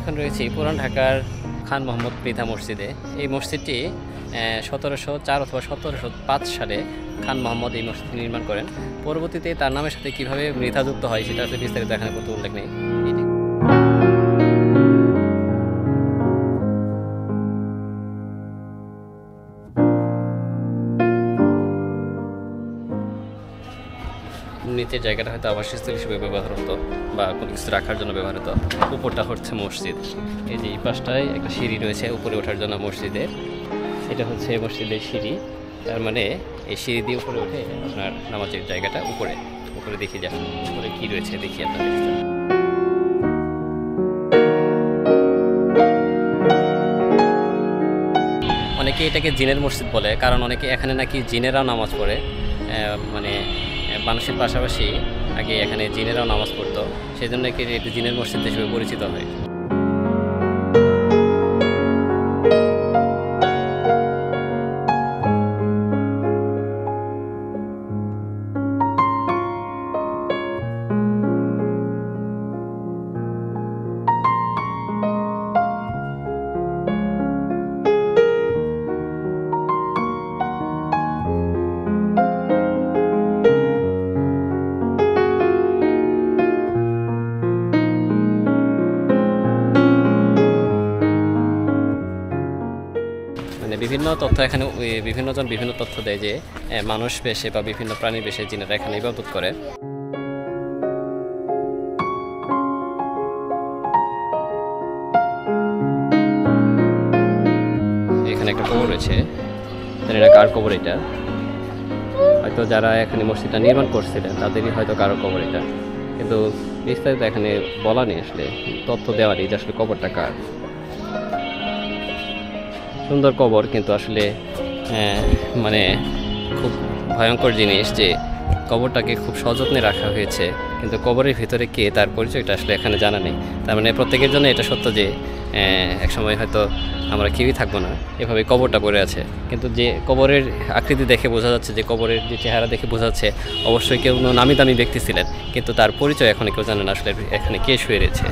এখন রয়েছি পুরান ঢাকার খান মোহাম্মদ মৃধা মসজিদে। এই মসজিদটি 1704 অথবা 1705 সালে খান মোহাম্মদ এই মসজিদটি নির্মাণ করেন। পরবর্তীতে তার নামের সাথে কীভাবে মৃধা যুক্ত হয় সেটা আসলে বিস্তারিত এখানে কোনো উল্লেখ নেই। নিচের জায়গাটা হয়তো আবাসস্থল হিসেবে ব্যবহার হতো বা কোনো কিছু রাখার জন্য ব্যবহার হতো। উপরটা হচ্ছে মসজিদ। এই যে এই পাশটায় একটা সিঁড়ি রয়েছে উপরে ওঠার জন্য মসজিদের। এটা হচ্ছে মসজিদের সিঁড়ি। তার মানে এই সিঁড়ি দিয়ে উপরে উঠে আপনার নামাজের জায়গাটা উপরে উপরে দেখি যান উপরে কী রয়েছে দেখি আপনাদের। অনেকে এটাকে জিনের মসজিদ বলে, কারণ অনেকে এখানে নাকি জিনেরাও নামাজ পড়ে। মানে মানুষের পাশাপাশি আগে এখানে জিনেরাও নামাজ পড়তো, সেই জন্য কি একটি জিনের মসজিদ হিসেবে পরিচিত হয়। বিভিন্ন তথ্য এখানে বিভিন্নজন বিভিন্ন তথ্য দেয় যে মানুষ বেশে বা বিভিন্ন প্রাণী বেশে জিনেরা এখানে ইবাদত করে। এখানে একটা কবর রয়েছে, এটা কার কবর? এটা হয়তো যারা এখানে মসজিদটা নির্মাণ করছিলেন তাদেরই হয়তো কারো কবর এটা, কিন্তু বিস্তারিত এখানে বলা নেই, আসলে তথ্য দেওয়া নেই যে আসলে কবরটা কার। সুন্দর কবর, কিন্তু আসলে মানে খুব ভয়ঙ্কর জিনিস যে কবরটাকে খুব সযত্নে রাখা হয়েছে, কিন্তু কবরের ভিতরে কে তার পরিচয়টা আসলে এখানে জানা নেই। তার মানে প্রত্যেকের জন্য এটা সত্য যে একসময় হয়তো আমরা কেউই থাকবো না, এভাবে কবরটা পড়ে আছে। কিন্তু যে কবরের আকৃতি দেখে বোঝা যাচ্ছে, যে কবরের যে চেহারা দেখে বোঝা যাচ্ছে অবশ্যই কেউ নামি দামি ব্যক্তি ছিলেন, কিন্তু তার পরিচয় এখন কেউ জানে না আসলে এখানে কে শুয়ে রয়েছে।